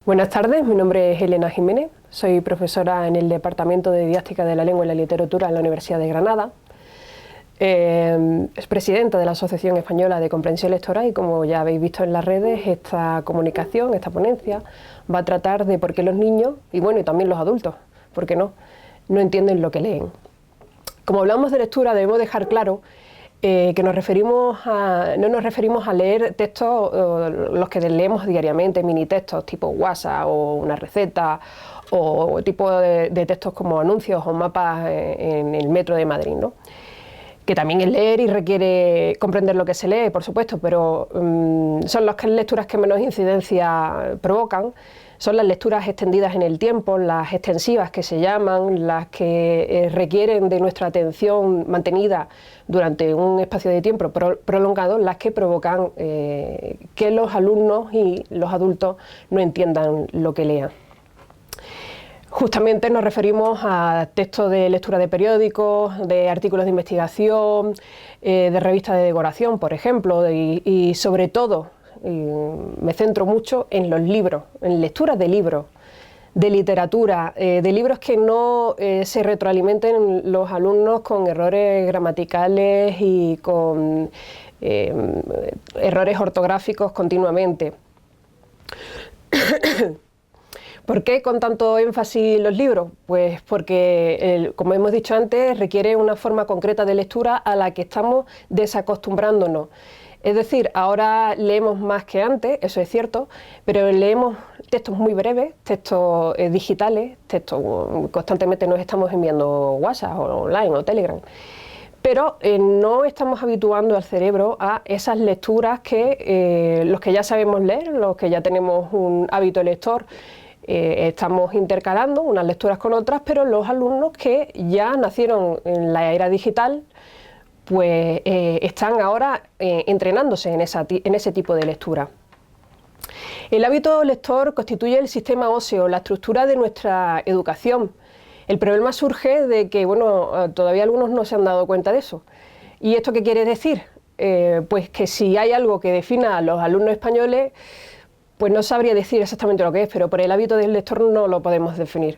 Buenas tardes, mi nombre es Elena Jiménez, soy profesora en el Departamento de Didáctica de la Lengua y la Literatura en la Universidad de Granada. Es presidenta de la Asociación Española de Comprensión Lectora y, como ya habéis visto en las redes, esta comunicación, esta ponencia, va a tratar de por qué los niños, y bueno, y también los adultos, ¿por qué no entienden lo que leen? Como hablamos de lectura, debemos dejar claro que no nos referimos a leer textos los que leemos diariamente, mini textos tipo WhatsApp o una receta, o tipo de textos como anuncios o mapas en el metro de Madrid, ¿no? Que también es leer y requiere comprender lo que se lee, por supuesto, pero son las lecturas que menos incidencia provocan. Son las lecturas extendidas en el tiempo, las extensivas que se llaman, las que requieren de nuestra atención mantenida durante un espacio de tiempo prolongado, las que provocan que los alumnos y los adultos no entiendan lo que lean. Justamente nos referimos a textos de lectura de periódicos, de artículos de investigación, de revistas de decoración, por ejemplo, y sobre todo me centro mucho en los libros, en lecturas de libros, de literatura, de libros que no se retroalimenten los alumnos con errores gramaticales y con errores ortográficos continuamente. ¿Por qué con tanto énfasis los libros? Pues porque, como hemos dicho antes, requiere una forma concreta de lectura a la que estamos desacostumbrándonos. Es decir, ahora leemos más que antes, eso es cierto, pero leemos textos muy breves, textos digitales, textos constantemente nos estamos enviando WhatsApp o online o Telegram. Pero no estamos habituando al cerebro a esas lecturas que los que ya sabemos leer, los que ya tenemos un hábito lector, estamos intercalando unas lecturas con otras, pero los alumnos que ya nacieron en la era digital, pues están ahora entrenándose en ese tipo de lectura. El hábito lector constituye el sistema óseo, la estructura de nuestra educación. El problema surge de que, bueno, todavía algunos no se han dado cuenta de eso. ¿Y esto qué quiere decir? Pues que si hay algo que defina a los alumnos españoles, pues no sabría decir exactamente lo que es, pero por el hábito del lector no lo podemos definir.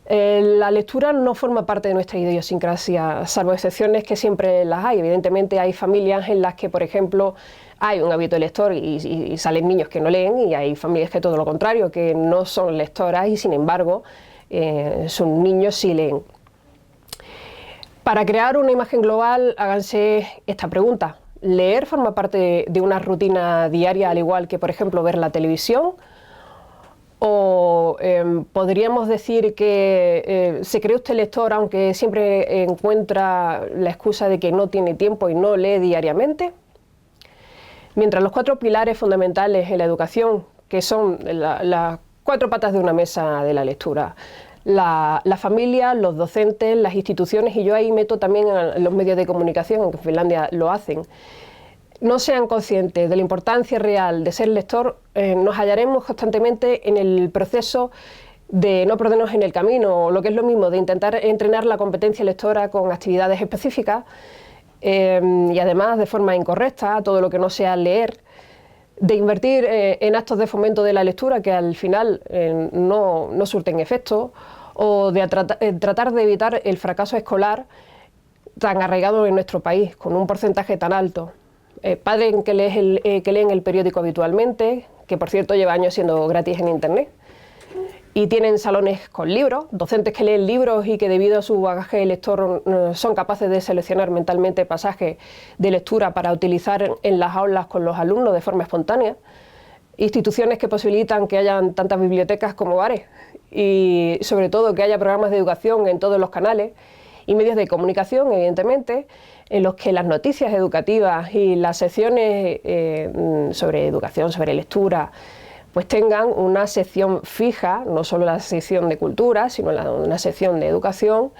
La lectura no forma parte de nuestra idiosincrasia, salvo excepciones que siempre las hay. Evidentemente hay familias en las que, por ejemplo, hay un hábito lector y salen niños que no leen, y hay familias que todo lo contrario, que no son lectoras y sin embargo sus niños sí leen. Para crear una imagen global, háganse esta pregunta. ¿Leer forma parte de una rutina diaria, al igual que, por ejemplo, ver la televisión? ¿O podríamos decir que se cree usted lector aunque siempre encuentra la excusa de que no tiene tiempo y no lee diariamente? Mientras los 4 pilares fundamentales en la educación, que son las 4 patas de una mesa de la lectura, la familia, los docentes, las instituciones, y yo ahí meto también a los medios de comunicación, aunque en Finlandia lo hacen, no sean conscientes de la importancia real de ser lector, nos hallaremos constantemente en el proceso de no perdernos en el camino, o lo que es lo mismo, de intentar entrenar la competencia lectora con actividades específicas y además de forma incorrecta, todo lo que no sea leer, de invertir en actos de fomento de la lectura que al final no surten efecto, o de tratar de evitar el fracaso escolar tan arraigado en nuestro país, con un porcentaje tan alto. Padres que leen el periódico habitualmente, que por cierto lleva años siendo gratis en internet, y tienen salones con libros, docentes que leen libros y que debido a su bagaje lector son capaces de seleccionar mentalmente pasajes de lectura para utilizar en las aulas con los alumnos de forma espontánea, instituciones que posibilitan que hayan tantas bibliotecas como bares y sobre todo que haya programas de educación en todos los canales y medios de comunicación, evidentemente, en los que las noticias educativas y las secciones sobre educación, sobre lectura, pues tengan una sección fija, no solo la sección de cultura, sino una sección de educación,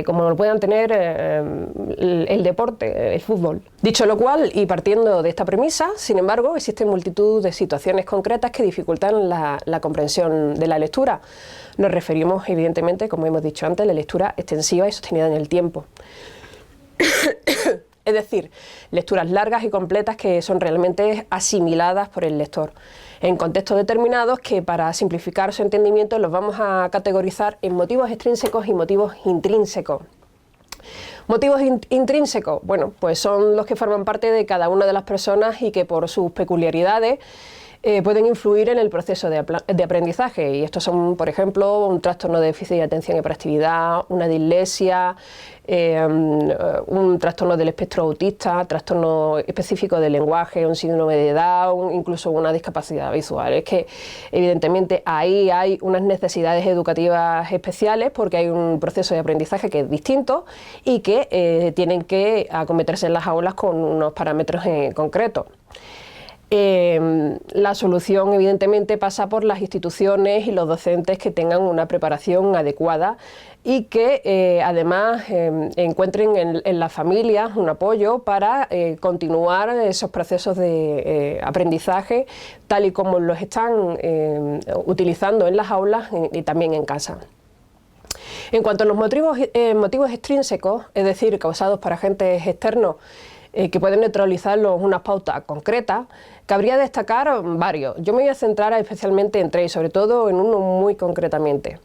como lo puedan tener el deporte, el fútbol. Dicho lo cual, y partiendo de esta premisa, sin embargo, existen multitud de situaciones concretas que dificultan la comprensión de la lectura. Nos referimos, evidentemente, como hemos dicho antes, a la lectura extensiva y sostenida en el tiempo. Es decir, lecturas largas y completas que son realmente asimiladas por el lector, en contextos determinados que, para simplificar su entendimiento, los vamos a categorizar en motivos extrínsecos y motivos intrínsecos. Motivos intrínsecos, bueno, pues son los que forman parte de cada una de las personas y que por sus peculiaridades pueden influir en el proceso de aprendizaje. Y estos son, por ejemplo, un trastorno de déficit de atención y hiperactividad, una dislexia, un trastorno del espectro autista, trastorno específico del lenguaje, un síndrome de Down, incluso una discapacidad visual. Es que, evidentemente, ahí hay unas necesidades educativas especiales porque hay un proceso de aprendizaje que es distinto y que tienen que acometerse en las aulas con unos parámetros concretos. La solución, evidentemente, pasa por las instituciones y los docentes que tengan una preparación adecuada y que además encuentren en las familias un apoyo para continuar esos procesos de aprendizaje tal y como los están utilizando en las aulas y también en casa. En cuanto a los motivos extrínsecos, es decir, causados por agentes externos, que pueden neutralizarlos unas pautas concretas, cabría destacar varios. Yo me voy a centrar especialmente en tres, sobre todo en uno muy concretamente.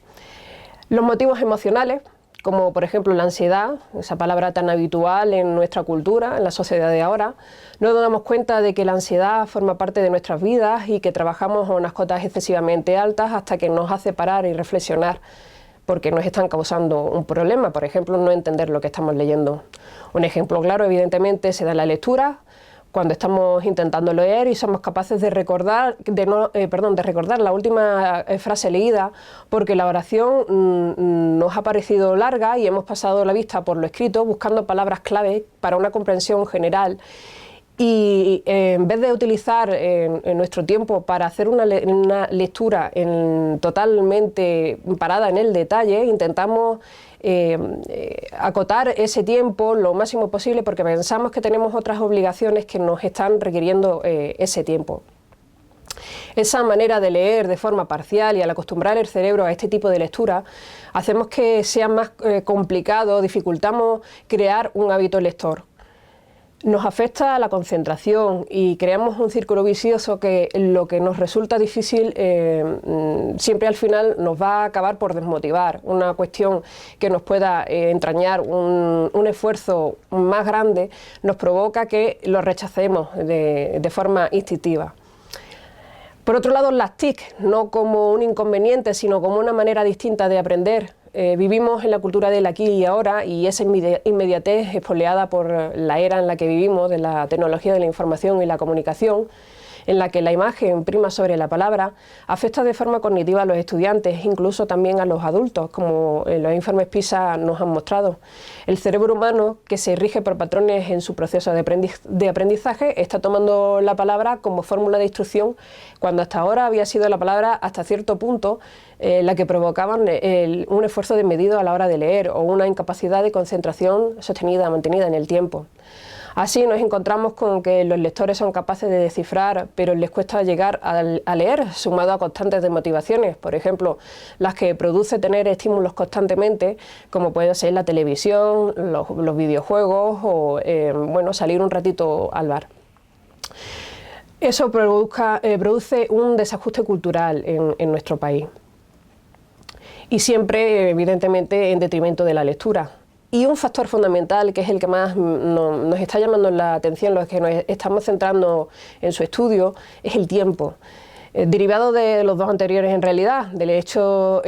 Los motivos emocionales, como por ejemplo la ansiedad, esa palabra tan habitual en nuestra cultura, en la sociedad de ahora. No nos damos cuenta de que la ansiedad forma parte de nuestras vidas y que trabajamos a unas cotas excesivamente altas hasta que nos hace parar y reflexionar, porque nos están causando un problema, por ejemplo, no entender lo que estamos leyendo. Un ejemplo claro, evidentemente, se da en la lectura, cuando estamos intentando leer y somos capaces de recordar la última frase leída, porque la oración nos ha parecido larga y hemos pasado la vista por lo escrito buscando palabras clave para una comprensión general. Y en vez de utilizar en nuestro tiempo para hacer una lectura totalmente parada en el detalle, intentamos acotar ese tiempo lo máximo posible porque pensamos que tenemos otras obligaciones que nos están requiriendo ese tiempo. Esa manera de leer de forma parcial y al acostumbrar el cerebro a este tipo de lectura, hacemos que sea más complicado, dificultamos crear un hábito lector. Nos afecta a la concentración y creamos un círculo vicioso que lo que nos resulta difícil siempre al final nos va a acabar por desmotivar. Una cuestión que nos pueda entrañar un esfuerzo más grande nos provoca que lo rechacemos de forma instintiva. Por otro lado, las TIC, no como un inconveniente, sino como una manera distinta de aprender. Vivimos en la cultura del aquí y ahora y esa inmediatez espoleada por la era en la que vivimos, de la tecnología de la información y la comunicación, en la que la imagen prima sobre la palabra, afecta de forma cognitiva a los estudiantes, incluso también a los adultos, como los informes PISA nos han mostrado. El cerebro humano, que se rige por patrones en su proceso de aprendizaje, está tomando la palabra como fórmula de instrucción, cuando hasta ahora había sido la palabra, hasta cierto punto, la que provocaban un esfuerzo desmedido a la hora de leer o una incapacidad de concentración sostenida, mantenida en el tiempo. Así nos encontramos con que los lectores son capaces de descifrar, pero les cuesta llegar a leer, sumado a constantes desmotivaciones, por ejemplo, las que produce tener estímulos constantemente, como puede ser la televisión, los videojuegos o salir un ratito al bar. Eso produce un desajuste cultural en nuestro país. Y siempre, evidentemente, en detrimento de la lectura. Y un factor fundamental, que es el que más nos está llamando la atención, los que nos estamos centrando en su estudio, es el tiempo. Derivado de los dos anteriores en realidad. De hecho,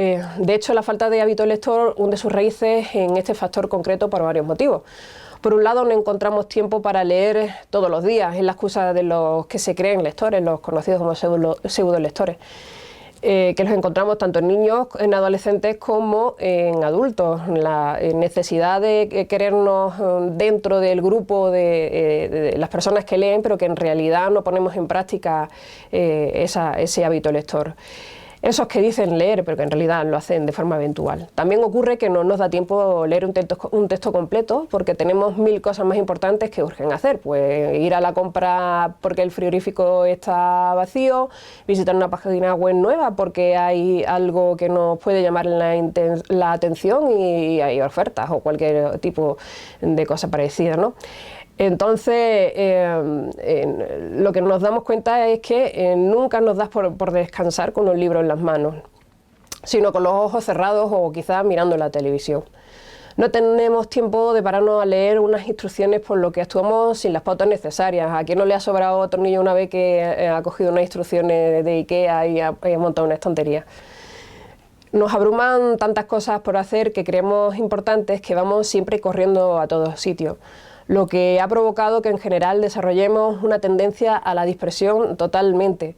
la falta de hábito lector hunde sus raíces en este factor concreto por varios motivos. Por un lado, no encontramos tiempo para leer todos los días, es la excusa de los que se creen lectores, los conocidos como pseudolectores. Que los encontramos tanto en niños, en adolescentes como en adultos. La necesidad de querernos dentro del grupo de las personas que leen, pero que en realidad no ponemos en práctica ese hábito lector. Esos que dicen leer, pero que en realidad lo hacen de forma eventual. También ocurre que no nos da tiempo leer un texto completo porque tenemos 1000 cosas más importantes que urgen hacer. Pues ir a la compra porque el frigorífico está vacío, visitar una página web nueva porque hay algo que nos puede llamar la atención y hay ofertas o cualquier tipo de cosa parecida, ¿no? Entonces, lo que nos damos cuenta es que nunca nos das por descansar con un libro en las manos, sino con los ojos cerrados o quizás mirando la televisión. No tenemos tiempo de pararnos a leer unas instrucciones, por lo que actuamos sin las pautas necesarias. ¿A quién no le ha sobrado tornillo una vez que ha cogido unas instrucciones de IKEA y ha montado una estantería? Nos abruman tantas cosas por hacer que creemos importantes que vamos siempre corriendo a todos sitios, lo que ha provocado que en general desarrollemos una tendencia a la dispersión totalmente.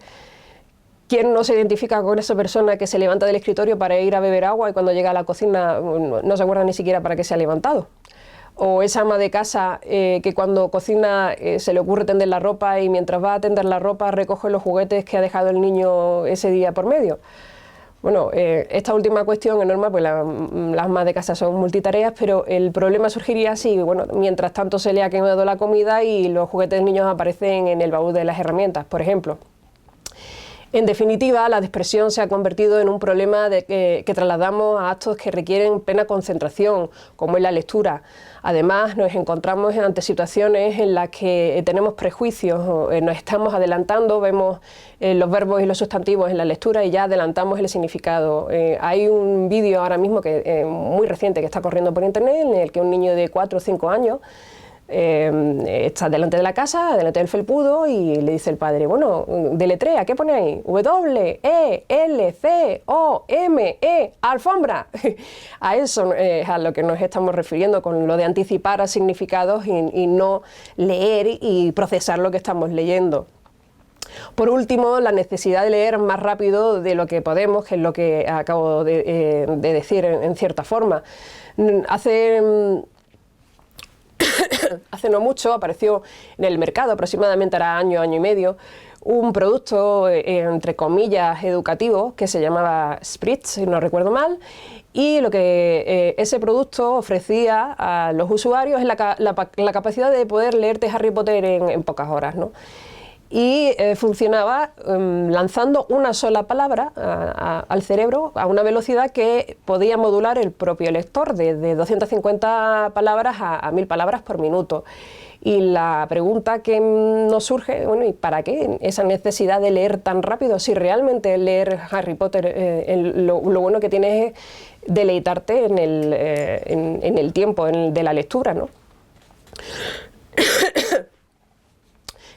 ¿Quién no se identifica con esa persona que se levanta del escritorio para ir a beber agua y cuando llega a la cocina no se acuerda ni siquiera para qué se ha levantado? O esa ama de casa que cuando cocina se le ocurre tender la ropa y mientras va a tender la ropa recoge los juguetes que ha dejado el niño ese día por medio. Bueno, esta última cuestión es normal, pues las amas de casa son multitareas, pero el problema surgiría si, bueno, mientras tanto se le ha quemado la comida y los juguetes de niños aparecen en el baúl de las herramientas, por ejemplo. En definitiva, la dispersión se ha convertido en un problema que trasladamos a actos que requieren plena concentración, como es la lectura. Además, nos encontramos ante situaciones en las que tenemos prejuicios, nos estamos adelantando, vemos los verbos y los sustantivos en la lectura y ya adelantamos el significado. Hay un vídeo ahora mismo muy reciente que está corriendo por internet en el que un niño de 4 o 5 años está delante de la casa, delante del felpudo y le dice el padre, bueno, deletrea, ¿qué pone ahí? W-E-L-C-O-M-E, alfombra. A eso es a lo que nos estamos refiriendo con lo de anticipar a significados y no leer y procesar lo que estamos leyendo. Por último, la necesidad de leer más rápido de lo que podemos, que es lo que acabo de decir en cierta forma. Hace no mucho apareció en el mercado, aproximadamente hará año y medio, un producto, entre comillas, educativo, que se llamaba Spritz, si no recuerdo mal, y lo que ese producto ofrecía a los usuarios es la capacidad de poder leerte Harry Potter en pocas horas, ¿no? Y funcionaba lanzando una sola palabra al cerebro a una velocidad que podía modular el propio lector, de 250 palabras a 1000 palabras por minuto. Y la pregunta que nos surge, bueno, ¿y para qué esa necesidad de leer tan rápido? Si realmente leer Harry Potter, lo bueno que tiene es deleitarte en el tiempo de la lectura, ¿no?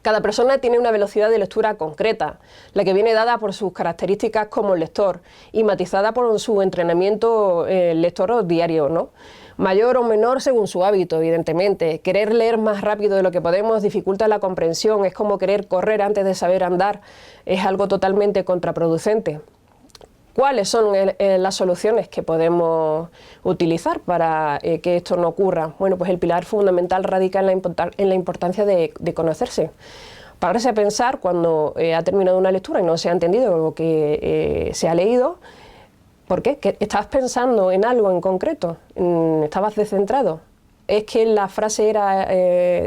Cada persona tiene una velocidad de lectura concreta, la que viene dada por sus características como lector y matizada por su entrenamiento lector diario, ¿no? Mayor o menor según su hábito, evidentemente. Querer leer más rápido de lo que podemos dificulta la comprensión, es como querer correr antes de saber andar, es algo totalmente contraproducente. ¿Cuáles son las soluciones que podemos utilizar para que esto no ocurra? Bueno, pues el pilar fundamental radica en la importancia de conocerse. Pararse a pensar cuando ha terminado una lectura y no se ha entendido lo que se ha leído. ¿Por qué? ¿Que estabas pensando en algo en concreto? ¿Estabas descentrado? ¿Es que la frase era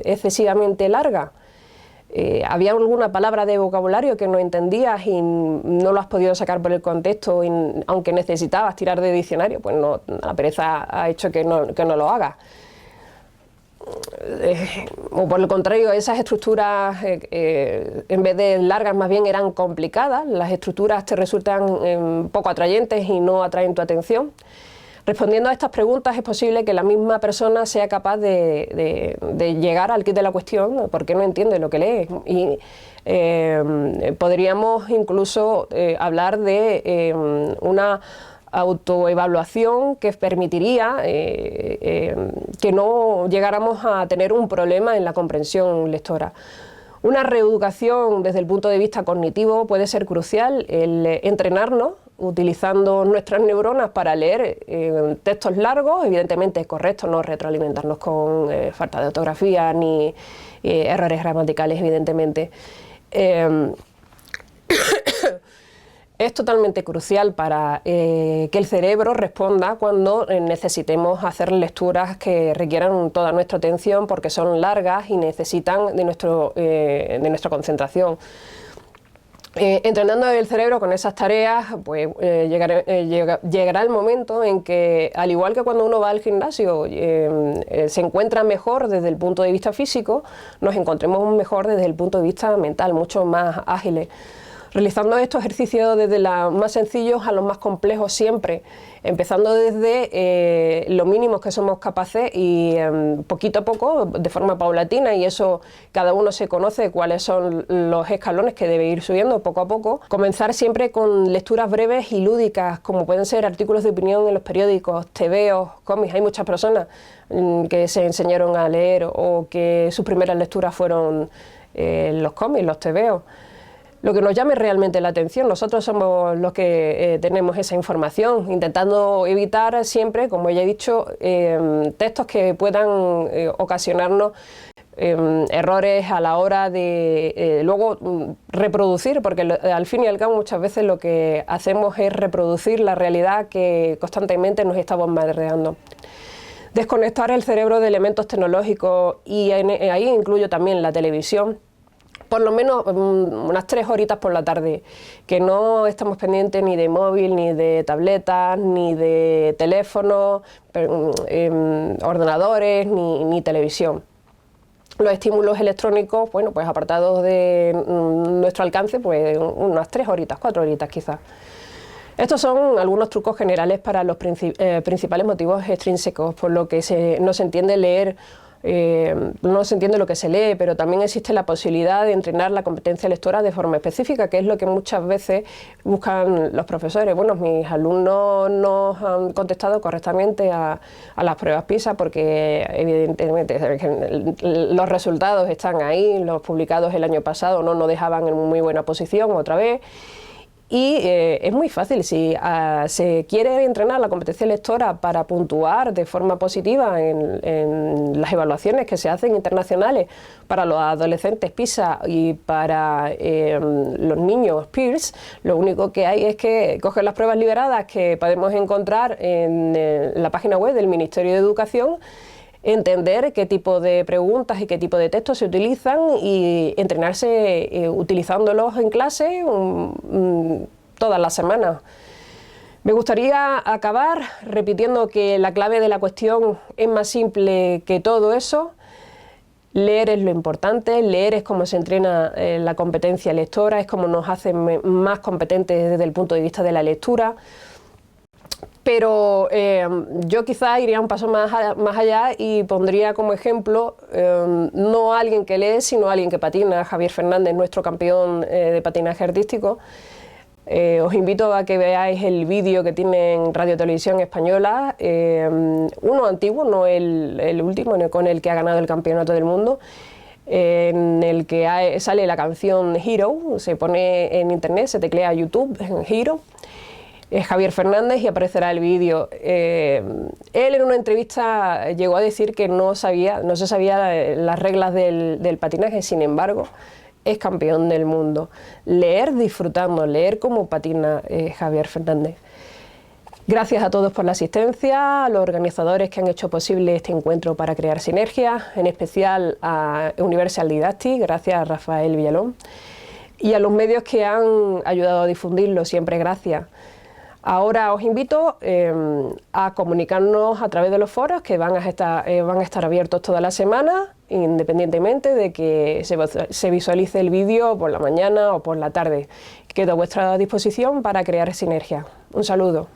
excesivamente larga? ¿Había alguna palabra de vocabulario que no entendías y no lo has podido sacar por el contexto, y, aunque necesitabas tirar de diccionario? Pues no, la pereza ha hecho que no lo hagas. O por el contrario, esas estructuras, en vez de largas, más bien eran complicadas. Las estructuras te resultan poco atrayentes y no atraen tu atención. Respondiendo a estas preguntas es posible que la misma persona sea capaz de llegar al quid de la cuestión, porque no entiende lo que lee. Y podríamos incluso hablar de una autoevaluación que permitiría que no llegáramos a tener un problema en la comprensión lectora. Una reeducación desde el punto de vista cognitivo puede ser crucial, el entrenarnos utilizando nuestras neuronas para leer textos largos, evidentemente es correcto no retroalimentarnos con falta de ortografía ni errores gramaticales, evidentemente. Es totalmente crucial para que el cerebro responda cuando necesitemos hacer lecturas que requieran toda nuestra atención porque son largas y necesitan de nuestra concentración. Entrenando el cerebro con esas tareas, pues llegará el momento en que, al igual que cuando uno va al gimnasio, se encuentra mejor desde el punto de vista físico, nos encontremos mejor desde el punto de vista mental, mucho más ágiles. Realizando estos ejercicios desde los más sencillos a los más complejos siempre, empezando desde lo mínimos que somos capaces y poquito a poco, de forma paulatina, y eso cada uno se conoce cuáles son los escalones que debe ir subiendo poco a poco. Comenzar siempre con lecturas breves y lúdicas, como pueden ser artículos de opinión en los periódicos, tebeos, cómics. Hay muchas personas que se enseñaron a leer o que sus primeras lecturas fueron los cómics, los tebeos. Lo que nos llame realmente la atención, nosotros somos los que tenemos esa información, intentando evitar siempre, como ya he dicho, textos que puedan ocasionarnos errores a la hora de luego reproducir, porque al fin y al cabo muchas veces lo que hacemos es reproducir la realidad que constantemente nos está bombardeando. Desconectar el cerebro de elementos tecnológicos, y ahí incluyo también la televisión, por lo menos unas 3 horitas por la tarde, que no estamos pendientes ni de móvil, ni de tabletas, ni de teléfonos, ordenadores, ni televisión. Los estímulos electrónicos, bueno, pues apartados de nuestro alcance, pues unas 3 horitas, 4 horitas quizás. Estos son algunos trucos generales para los principales motivos extrínsecos, por lo que no se entiende leer. No se entiende lo que se lee, pero también existe la posibilidad de entrenar la competencia lectora de forma específica, que es lo que muchas veces buscan los profesores. Bueno, mis alumnos no han contestado correctamente a las pruebas PISA porque evidentemente los resultados están ahí, los publicados el año pasado no dejaban en muy buena posición otra vez. Y es muy fácil, si se quiere entrenar la competencia lectora para puntuar de forma positiva en las evaluaciones que se hacen internacionales para los adolescentes PISA y para los niños PIRLS, lo único que hay es que coger las pruebas liberadas que podemos encontrar en la página web del Ministerio de Educación, entender qué tipo de preguntas y qué tipo de textos se utilizan y entrenarse utilizándolos en clase todas las semanas. Me gustaría acabar repitiendo que la clave de la cuestión es más simple que todo eso. Leer es lo importante, leer es como se entrena la competencia lectora, es como nos hace más competentes desde el punto de vista de la lectura. Pero yo quizá iría un paso más allá y pondría como ejemplo no a alguien que lee, sino a alguien que patina. Javier Fernández, nuestro campeón de patinaje artístico. Os invito a que veáis el vídeo que tiene en Radio Televisión Española, uno antiguo, no el último, con el que ha ganado el campeonato del mundo, en el que sale la canción Hero, se pone en internet, se teclea YouTube, Hero. Es Javier Fernández y aparecerá el vídeo. Él en una entrevista llegó a decir que no se sabía las reglas del patinaje, sin embargo, es campeón del mundo. Leer disfrutando, leer como patina Javier Fernández. Gracias a todos por la asistencia, a los organizadores que han hecho posible este encuentro para crear sinergias, en especial a Universal Didactics, gracias a Rafael Villalón, y a los medios que han ayudado a difundirlo, siempre gracias. Ahora os invito a comunicarnos a través de los foros que van a estar abiertos toda la semana, independientemente de que se visualice el vídeo por la mañana o por la tarde. Quedo a vuestra disposición para crear sinergia. Un saludo.